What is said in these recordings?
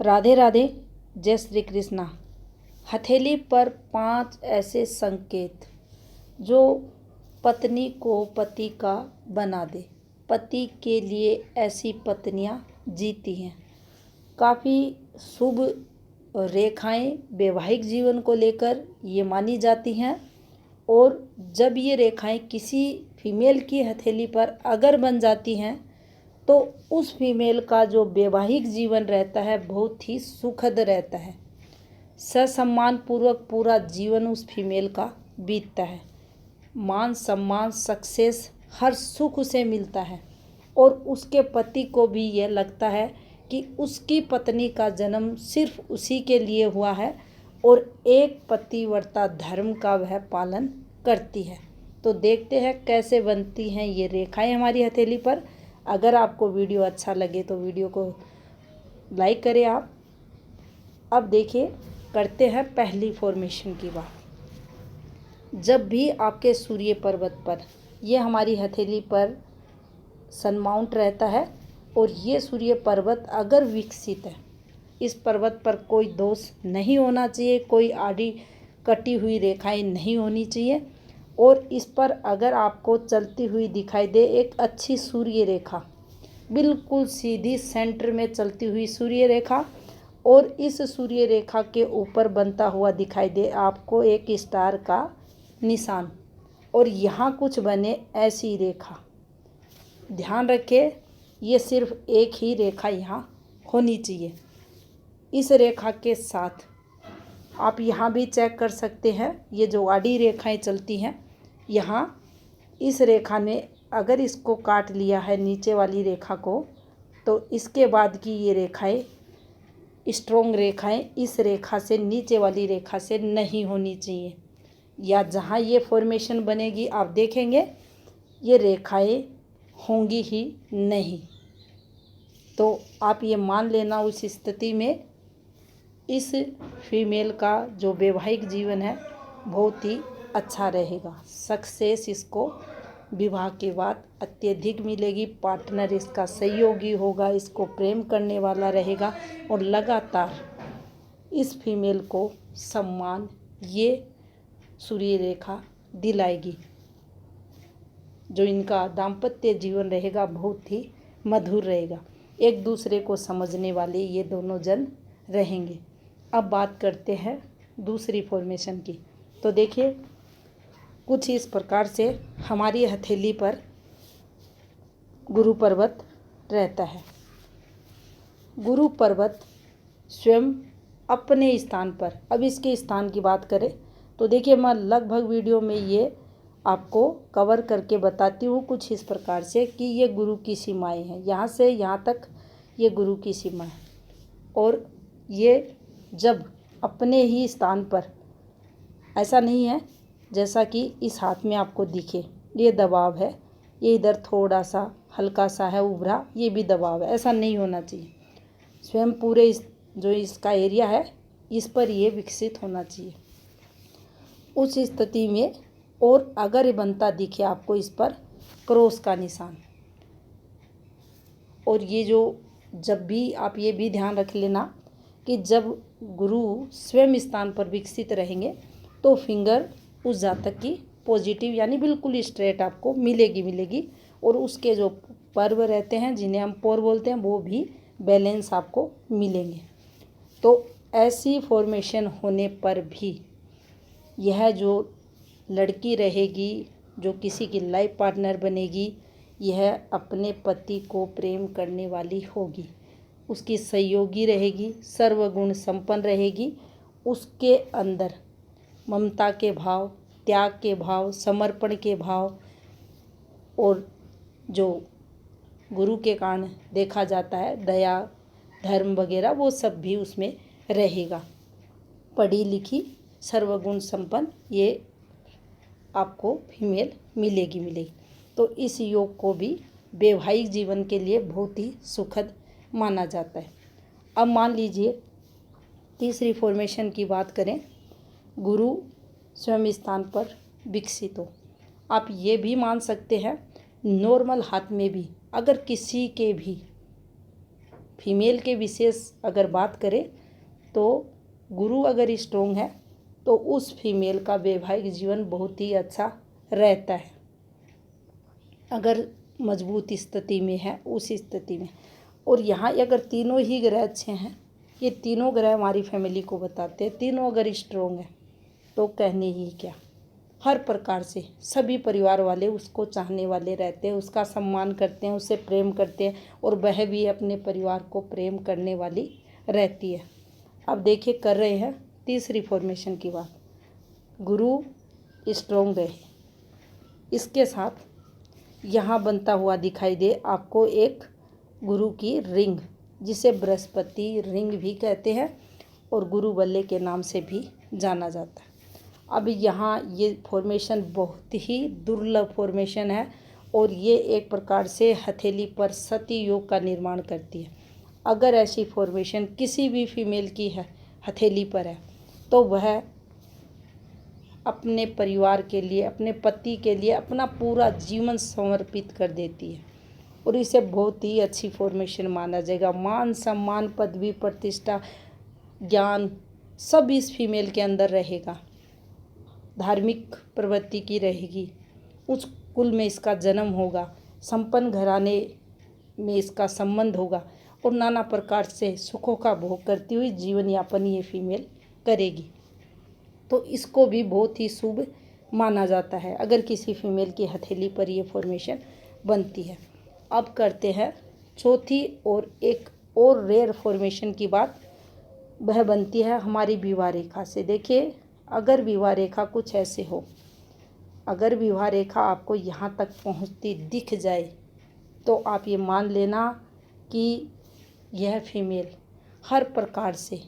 राधे राधे, जय श्री कृष्णा। हथेली पर 5 ऐसे संकेत जो पत्नी को पति का बना दे। पति के लिए ऐसी पत्नियां जीती हैं। काफ़ी शुभ रेखाएं वैवाहिक जीवन को लेकर ये मानी जाती हैं। और जब ये रेखाएं किसी फीमेल की हथेली पर अगर बन जाती हैं तो उस फीमेल का जो वैवाहिक जीवन रहता है बहुत ही सुखद रहता है। ससम्मान पूर्वक पूरा जीवन उस फीमेल का बीतता है। मान सम्मान सक्सेस हर सुख उसे मिलता है। और उसके पति को भी ये लगता है कि उसकी पत्नी का जन्म सिर्फ उसी के लिए हुआ है और एक पतिव्रता धर्म का वह पालन करती है। तो देखते हैं कैसे बनती हैं ये रेखाएं हमारी हथेली पर। अगर आपको वीडियो अच्छा लगे तो वीडियो को लाइक करें आप। अब देखिए, करते हैं पहली फॉर्मेशन की बात। जब भी आपके सूर्य पर्वत पर ये हमारी हथेली पर सन माउंट रहता है और ये सूर्य पर्वत अगर विकसित है, इस पर्वत पर कोई दोष नहीं होना चाहिए, कोई आड़ी कटी हुई रेखाएं नहीं होनी चाहिए। और इस पर अगर आपको चलती हुई दिखाई दे एक अच्छी सूर्य रेखा, बिल्कुल सीधी सेंटर में चलती हुई सूर्य रेखा, और इस सूर्य रेखा के ऊपर बनता हुआ दिखाई दे आपको एक स्टार का निशान, और यहाँ कुछ बने ऐसी रेखा, ध्यान रखें ये सिर्फ एक ही रेखा यहाँ होनी चाहिए। इस रेखा के साथ आप यहाँ भी चेक कर सकते हैं, ये जो आड़ी रेखाएं चलती हैं यहाँ, इस रेखा ने अगर इसको काट लिया है नीचे वाली रेखा को, तो इसके बाद की ये रेखाएं स्ट्रोंग रेखाएं इस रेखा से नीचे वाली रेखा से नहीं होनी चाहिए। या जहाँ ये फॉर्मेशन बनेगी आप देखेंगे ये रेखाएं होंगी ही नहीं। तो आप ये मान लेना उस स्थिति में इस फीमेल का जो वैवाहिक जीवन है बहुत ही अच्छा रहेगा। सक्सेस इसको विवाह के बाद अत्यधिक मिलेगी। पार्टनर इसका सहयोगी होगा, इसको प्रेम करने वाला रहेगा और लगातार इस फीमेल को सम्मान ये सूर्य रेखा दिलाएगी। जो इनका दाम्पत्य जीवन रहेगा बहुत ही मधुर रहेगा। एक दूसरे को समझने वाले ये दोनों जन रहेंगे। अब बात करते हैं दूसरी फॉर्मेशन की। तो देखिए, कुछ इस प्रकार से हमारी हथेली पर गुरु पर्वत रहता है। गुरु पर्वत स्वयं अपने स्थान पर, अब इसके स्थान की बात करें तो देखिए, मैं लगभग वीडियो में ये आपको कवर करके बताती हूँ कुछ इस प्रकार से कि ये गुरु की सीमाएं हैं। यहाँ से यहाँ तक ये गुरु की सीमा है। और ये जब अपने ही स्थान पर, ऐसा नहीं है जैसा कि इस हाथ में आपको दिखे ये दबाव है, ये इधर थोड़ा सा हल्का सा है उभरा, ये भी दबाव है, ऐसा नहीं होना चाहिए। स्वयं पूरे जो इसका एरिया है इस पर ये विकसित होना चाहिए। उस स्थिति में और अगर बनता दिखे आपको इस पर क्रॉस का निशान, और ये जो जब भी आप ये भी ध्यान रख लेना कि जब गुरु स्वयं स्थान पर विकसित रहेंगे तो फिंगर उस जातक की पॉजिटिव यानी बिल्कुल स्ट्रेट आपको मिलेगी। और उसके जो पर्व रहते हैं जिन्हें हम पोर बोलते हैं वो भी बैलेंस आपको मिलेंगे। तो ऐसी फॉर्मेशन होने पर भी यह जो लड़की रहेगी, जो किसी की लाइफ पार्टनर बनेगी, यह अपने पति को प्रेम करने वाली होगी, उसकी सहयोगी रहेगी, सर्वगुण संपन्न रहेगी। उसके अंदर ममता के भाव, त्याग के भाव, समर्पण के भाव, और जो गुरु के कारण देखा जाता है दया, धर्म वगैरह, वो सब भी उसमें रहेगा। पढ़ी लिखी, सर्वगुण संपन्न ये आपको फीमेल मिलेगी। तो इस योग को भी वैवाहिक जीवन के लिए बहुत ही सुखद माना जाता है। अब मान लीजिए तीसरी फॉर्मेशन की बात करें, गुरु स्वयं स्थान पर विकसित हो। आप ये भी मान सकते हैं नॉर्मल हाथ में भी अगर किसी के भी फीमेल के विशेष अगर बात करें तो गुरु अगर स्ट्रोंग है तो उस फीमेल का वैवाहिक जीवन बहुत ही अच्छा रहता है, अगर मजबूत स्थिति में है उस स्थिति में। और यहाँ अगर तीनों ही ग्रह अच्छे हैं, ये तीनों ग्रह हमारी फैमिली को बताते हैं, तीनों अगर स्ट्रोंग है तो कहने ही क्या, हर प्रकार से सभी परिवार वाले उसको चाहने वाले रहते हैं, उसका सम्मान करते हैं, उससे प्रेम करते हैं और वह भी अपने परिवार को प्रेम करने वाली रहती है। अब देखिए कर रहे हैं तीसरी फॉर्मेशन की बात। गुरु स्ट्रोंग रहे, इसके साथ यहाँ बनता हुआ दिखाई दे आपको एक गुरु की रिंग, जिसे बृहस्पति रिंग भी कहते हैं और गुरु बल्ले के नाम से भी जाना जाता है। अब यहाँ ये फॉर्मेशन बहुत ही दुर्लभ फॉर्मेशन है और ये एक प्रकार से हथेली पर सती योग का निर्माण करती है। अगर ऐसी फॉर्मेशन किसी भी फीमेल की है, हथेली पर है, तो वह अपने परिवार के लिए, अपने पति के लिए अपना पूरा जीवन समर्पित कर देती है और इसे बहुत ही अच्छी फॉर्मेशन माना जाएगा। मान सम्मान, पदवी, प्रतिष्ठा, ज्ञान सब इस फीमेल के अंदर रहेगा। धार्मिक प्रवृत्ति की रहेगी, उच्च कुल में इसका जन्म होगा, संपन्न घराने में इसका संबंध होगा और नाना प्रकार से सुखों का भोग करती हुई जीवन यापन ये फीमेल करेगी। तो इसको भी बहुत ही शुभ माना जाता है अगर किसी फीमेल की हथेली पर ये फॉर्मेशन बनती है। अब करते हैं चौथी और एक और रेयर फॉर्मेशन की बात, वह बनती है हमारी विवाह रेखा से। देखिए अगर विवाह रेखा कुछ ऐसे हो, अगर विवाह रेखा आपको यहाँ तक पहुँचती दिख जाए तो आप ये मान लेना कि यह फीमेल हर प्रकार से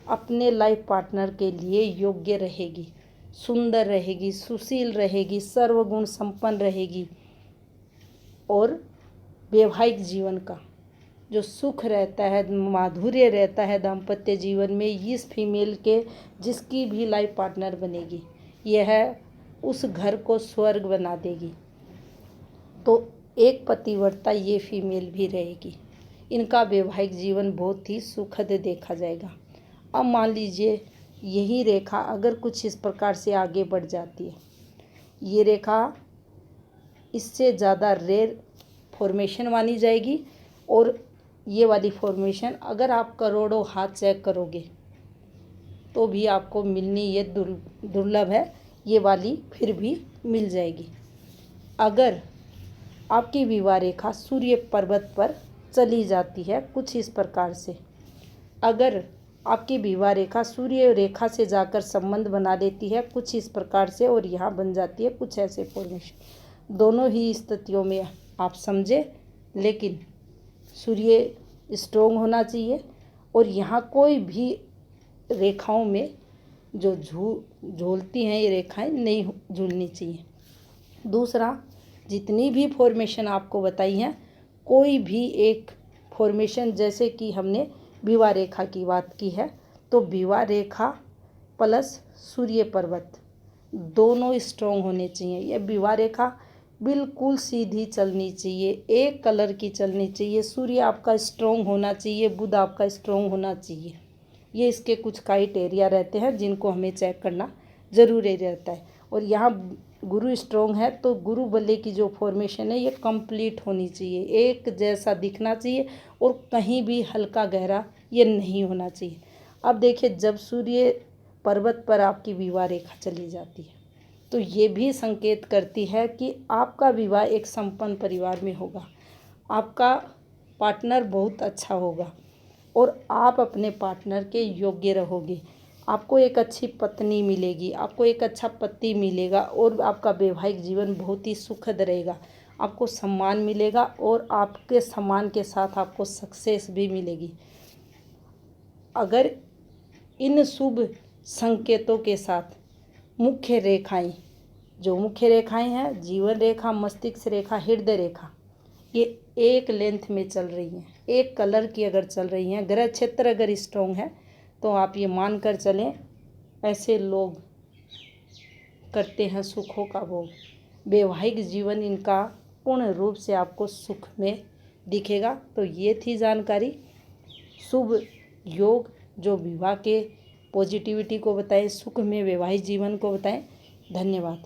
अपने लाइफ पार्टनर के लिए योग्य रहेगी, सुंदर रहेगी, सुशील रहेगी, सर्वगुण संपन्न रहेगी और वैवाहिक जीवन का जो सुख रहता है, माधुर्य रहता है दाम्पत्य जीवन में, इस फीमेल के जिसकी भी लाइफ पार्टनर बनेगी यह उस घर को स्वर्ग बना देगी। तो एक पतिव्रता ये फीमेल भी रहेगी, इनका वैवाहिक जीवन बहुत ही सुखद देखा जाएगा। अब मान लीजिए यही रेखा अगर कुछ इस प्रकार से आगे बढ़ जाती है, ये रेखा इससे ज़्यादा रेयर फॉर्मेशन मानी जाएगी और ये वाली फॉर्मेशन अगर आप करोड़ों हाथ चेक करोगे तो भी आपको मिलनी ये दुर्लभ है, ये वाली फिर भी मिल जाएगी। अगर आपकी विवाह रेखा सूर्य पर्वत पर चली जाती है कुछ इस प्रकार से, अगर आपकी विवाह रेखा सूर्य रेखा से जाकर संबंध बना लेती है कुछ इस प्रकार से और यहाँ बन जाती है कुछ ऐसे फॉर्मेशन, दोनों ही स्थितियों में आप समझे, लेकिन सूर्य स्ट्रोंग होना चाहिए और यहाँ कोई भी रेखाओं में जो झूलती हैं ये रेखाएं नहीं झूलनी चाहिए। दूसरा, जितनी भी फॉर्मेशन आपको बताई हैं, कोई भी एक फॉर्मेशन, जैसे कि हमने विवाह रेखा की बात की है, तो विवाह रेखा प्लस सूर्य पर्वत दोनों स्ट्रोंग होने चाहिए। यह विवाह रेखा बिल्कुल सीधी चलनी चाहिए, एक कलर की चलनी चाहिए, सूर्य आपका स्ट्रोंग होना चाहिए, बुध आपका स्ट्रोंग होना चाहिए। ये इसके कुछ क्राइटेरिया रहते हैं जिनको हमें चेक करना ज़रूरी रहता है। और यहाँ गुरु स्ट्रोंग है तो गुरु बल्ले की जो फॉर्मेशन है ये कंप्लीट होनी चाहिए, एक जैसा दिखना चाहिए और कहीं भी हल्का गहरा ये नहीं होना चाहिए। अब देखिए जब सूर्य पर्वत पर आपकी विवाह रेखा चली जाती है तो ये भी संकेत करती है कि आपका विवाह एक संपन्न परिवार में होगा, आपका पार्टनर बहुत अच्छा होगा और आप अपने पार्टनर के योग्य रहोगे, आपको एक अच्छी पत्नी मिलेगी, आपको एक अच्छा पति मिलेगा और आपका वैवाहिक जीवन बहुत ही सुखद रहेगा, आपको सम्मान मिलेगा और आपके सम्मान के साथ आपको सक्सेस भी मिलेगी। अगर इन शुभ संकेतों के साथ मुख्य रेखाएं, जो मुख्य रेखाएं हैं जीवन रेखा, मस्तिष्क रेखा, हृदय रेखा, ये एक लेंथ में चल रही हैं, एक कलर की अगर चल रही हैं, ग्रह क्षेत्र अगर स्ट्रोंग है तो आप ये मान कर चलें ऐसे लोग करते हैं सुखों का भोग, वैवाहिक जीवन इनका पूर्ण रूप से आपको सुख में दिखेगा। तो ये थी जानकारी शुभ योग जो विवाह के पॉजिटिविटी को बताएं, सुख में वैवाहिक जीवन को बताएं। धन्यवाद।